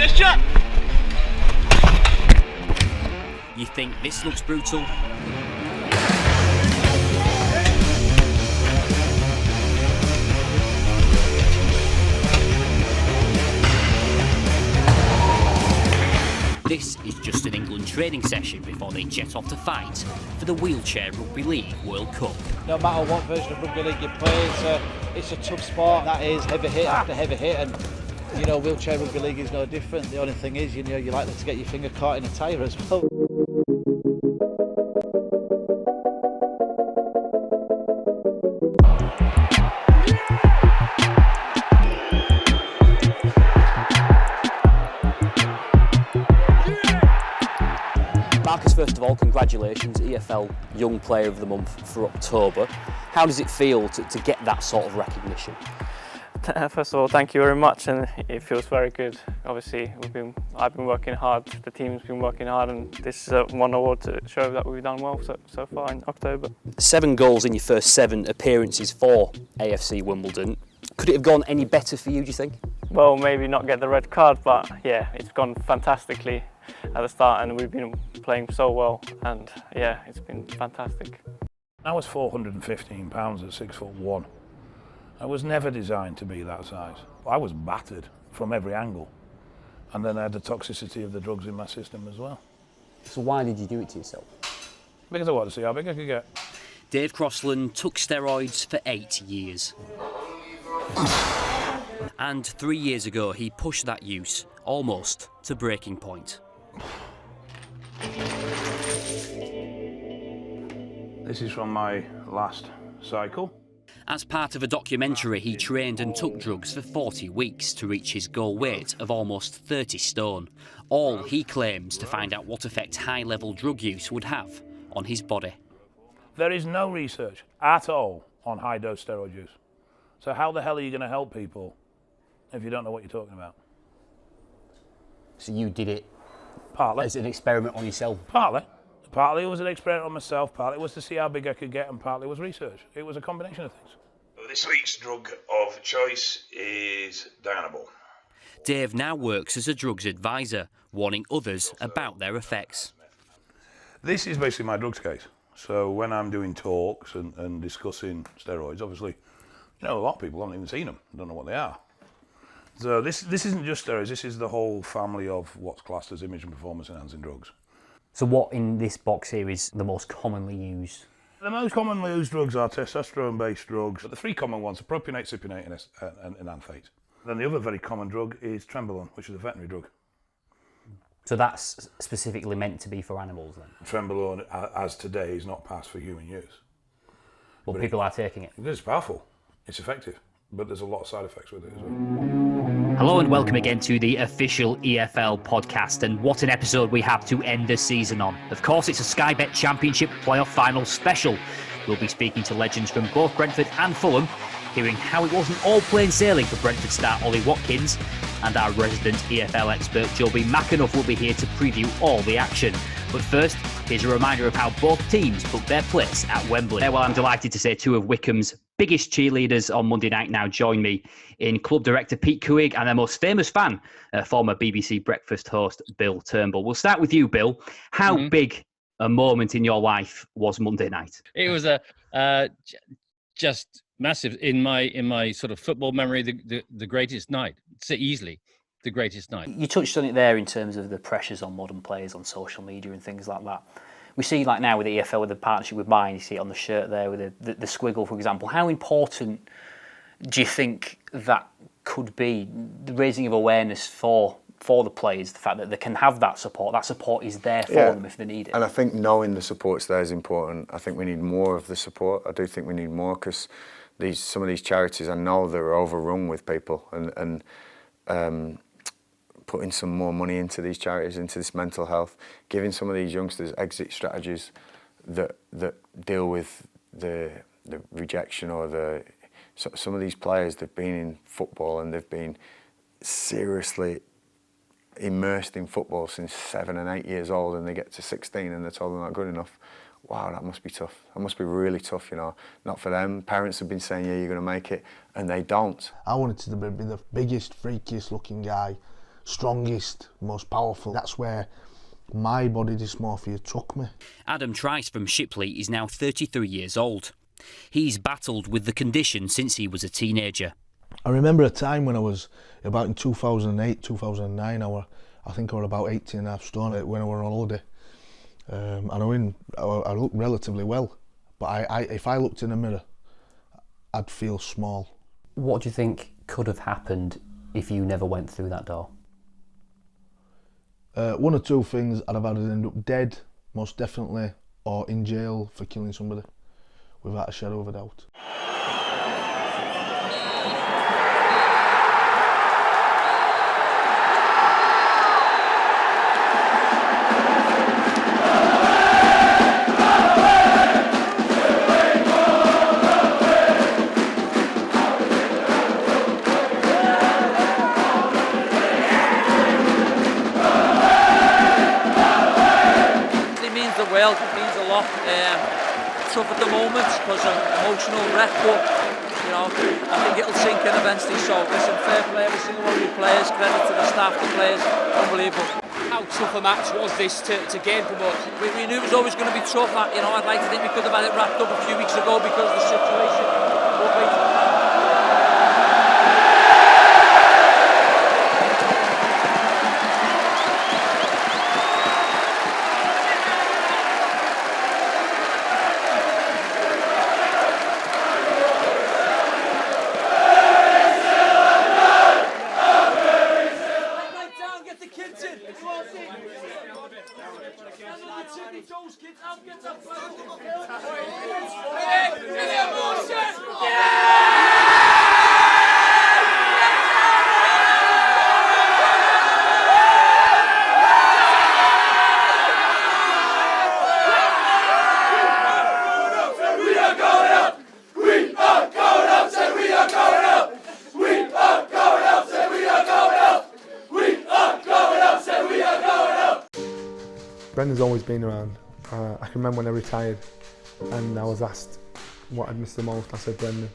shot! You think this looks brutal? This is just an England training session before they jet off to fight for the Wheelchair Rugby League World Cup. No matter what version of rugby league you play, it's a tough sport. That is heavy hit after heavy hit, and you know, wheelchair rugby league is no different. The only thing is, you know, you're likely to get your finger caught in a tyre as well. Marcus, first of all, congratulations, EFL Young Player of the Month for October. How does it feel to get that sort of recognition? First of all, thank you very much, and it feels very good. Obviously, I've been working hard, the team's been working hard, and this is one award to show that we've done well so far in October. 7 goals in your first 7 appearances for AFC Wimbledon. Could it have gone any better for you, do you think? Well, maybe not get the red card, but yeah, it's gone fantastically at the start, and we've been playing so well, and yeah, it's been fantastic. I was 415 pounds at 6'1". I was never designed to be that size. I was battered from every angle, and then I had the toxicity of the drugs in my system as well. So why did you do it to yourself? Because I wanted to see how big I could get. Dave Crossland took steroids for 8 years. And 3 years ago, he pushed that use almost to breaking point. This is from my last cycle. As part of a documentary, he trained and took drugs for 40 weeks to reach his goal weight of almost 30 stone. All, he claims, to find out what effect high-level drug use would have on his body. There is no research at all on high-dose steroid use. So how the hell are you going to help people if you don't know what you're talking about? So you did it partly as an experiment on yourself? Partly it was an experiment on myself, partly it was to see how big I could get, and partly it was research. It was a combination of things. This week's drug of choice is Dianabol. Dave now works as a drugs advisor, warning others about their effects. This is basically my drugs case. So when I'm doing talks and discussing steroids, obviously, you know, a lot of people haven't even seen them, don't know what they are. So this isn't just steroids, this is the whole family of what's classed as image and performance enhancing drugs. So what in this box here is the most commonly used? The most commonly used drugs are testosterone-based drugs. But the 3 common ones are propionate, cypionate and enanthate. Then the other very common drug is Trenbolone, which is a veterinary drug. So that's specifically meant to be for animals then? Trenbolone, as today, is not passed for human use. But people are taking it? It's powerful, it's effective, but there's a lot of side effects with it as well. Hello and welcome again to the official EFL podcast, and what an episode we have to end the season on. Of course, it's a Sky Bet Championship playoff final special. We'll be speaking to legends from both Brentford and Fulham, hearing how it wasn't all plain sailing for Brentford star Ollie Watkins, and our resident EFL expert Joby McAnuff will be here to preview all the action. But first, here's a reminder of how both teams booked their place at Wembley. Well, I'm delighted to say 2 of Wycombe's biggest cheerleaders on Monday night now join me in club director Pete Couig and their most famous fan, former BBC breakfast host Bill Turnbull. We'll start with you, Bill. How big a moment in your life was Monday night? It was just massive in my sort of football memory. The greatest night, so easily the greatest night. You touched on it there in terms of the pressures on modern players on social media and things like that. We see, like now with the EFL, with the partnership with mine, you see it on the shirt there with the squiggle, for example. How important do you think that could be, the raising of awareness for the players, the fact that they can have that support is there for them if they need it? And I think knowing the support's there is important. I think we need more of the support. I do think we need more, because some of these charities, I know they're overrun with people, and putting some more money into these charities, into this mental health, giving some of these youngsters exit strategies that deal with the rejection or some of these players, they've been in football and they've been seriously immersed in football since 7 and 8 years old, and they get to 16 and they're told they're not good enough. Wow, that must be tough. That must be really tough, you know. Not for them. Parents have been saying, yeah, you're going to make it, and they don't. I wanted to be the biggest, freakiest looking guy strongest, most powerful. That's where my body dysmorphia took me. Adam Trice from Shipley is now 33 years old. He's battled with the condition since he was a teenager. I remember a time when I was about in 2008, 2009, I think I was about 18.5 stone when I were on holiday. And I looked relatively well, but if I looked in the mirror, I'd feel small. What do you think could have happened if you never went through that door? One or two things. I'd have had to end up dead, most definitely, or in jail for killing somebody, without a shadow of a doubt. Well, it means a lot. Tough at the moment because of emotional wreck, but you know, I think it'll sink in eventually. So listen, fair play every single one of the players, credit to the staff, the players, unbelievable. How tough a match was this to gain promotion? We knew it was always going to be tough. You know, I'd like to think we could have had it wrapped up a few weeks ago because of the situation. Brendan's always been around. I can remember when I retired and I was asked what I'd missed the most. I said Brendan,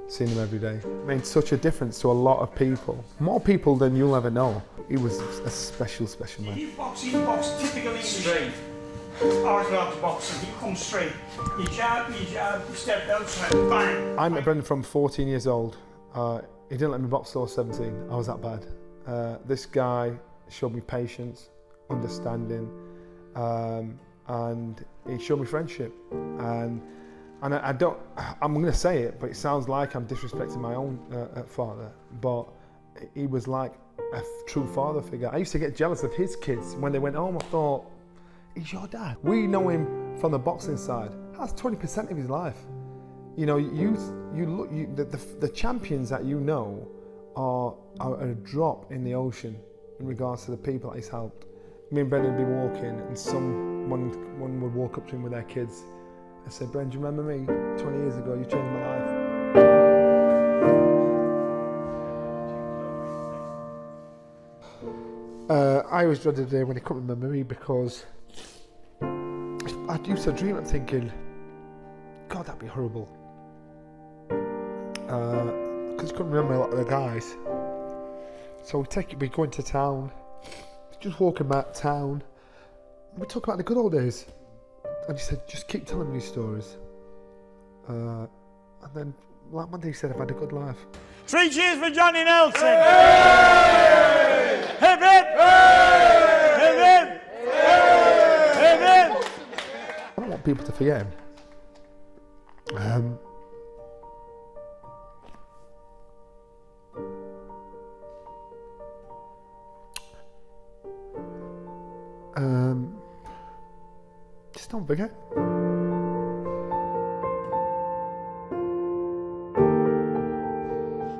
seen him every day. It made such a difference to a lot of people. More people than you'll ever know. He was a special, special man. He boxed typically straight. Orthodox boxing, he comes straight. You jab, you step outside, bang. I met Brendan from 14 years old. He didn't let me box till I was 17. I was that bad. This guy showed me patience, understanding, and he showed me friendship. And I'm going to say it, but it sounds like I'm disrespecting my own father, but he was like a true father figure. I used to get jealous of his kids. When they went home, I thought, he's your dad. We know him from the boxing side. That's 20% of his life. You know, the champions that you know are a drop in the ocean in regards to the people that he's helped. Me and Brendan would be walking, and someone would walk up to him with their kids and say, "Brendan, do you remember me 20 years ago? You changed my life." I always dreaded the day when he couldn't remember me, because I used to dream of thinking, God, that'd be horrible. Because he couldn't remember a lot of the guys. So we go into town, just walking about town, and we talk about the good old days. And he said, just keep telling me these stories. And then, like Monday, he said, I've had a good life. 3 cheers for Johnny Nelson! Hey! Hip hip! Hey! Hip hip! Hey! Hip hip! I don't want people to forget him. Just don't forget.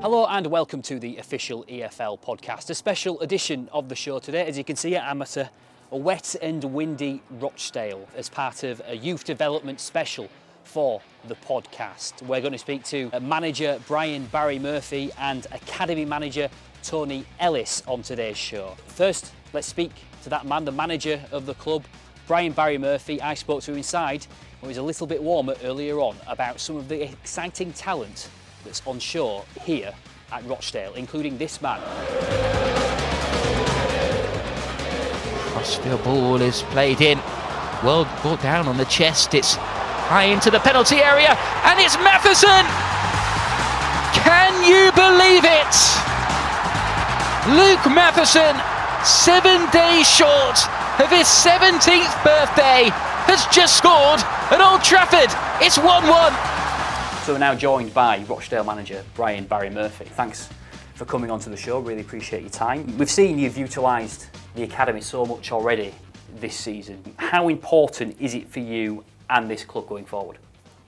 Hello and welcome to the official EFL podcast, a special edition of the show today. As you can see, I'm at a wet and windy Rochdale as part of a youth development special for the podcast. We're going to speak to manager Barry Murphy and academy manager Tony Ellis on today's show. First, let's speak to that man, the manager of the club, Barry Murphy. I spoke to him inside when it was a little bit warmer earlier on about some of the exciting talent that's on show here at Rochdale, including this man. The ball is played in. Well brought down on the chest. It's high into the penalty area, and it's Matheson! Can you believe it? Luke Matheson, 7 days short of his 17th birthday, has just scored at Old Trafford. It's 1-1. So we're now joined by Rochdale manager Brian Barry Murphy. Thanks for coming onto the show, really appreciate your time. We've seen you've utilised the academy so much already this season. How important is it for you and this club going forward?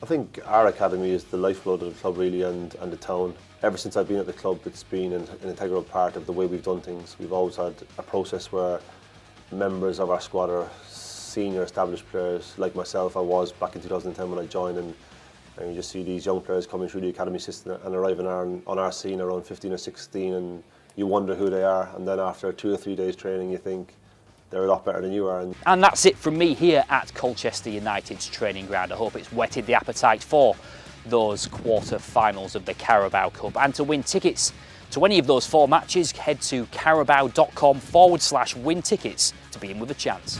I think our academy is the lifeblood of the club really, and the town. Ever since I've been at the club, it's been an integral part of the way we've done things. We've always had a process where members of our squad are senior established players like myself. I was back in 2010 when I joined, and you just see these young players coming through the academy system and arriving on our scene around 15 or 16, and you wonder who they are, and then after 2 or 3 days training you think they're a lot better than you are. And that's it from me here at Colchester United's training ground. I hope it's whetted the appetite for those quarter-finals of the Carabao Cup. And to win tickets to any of those 4 matches, head to carabao.com/win tickets to be in with a chance.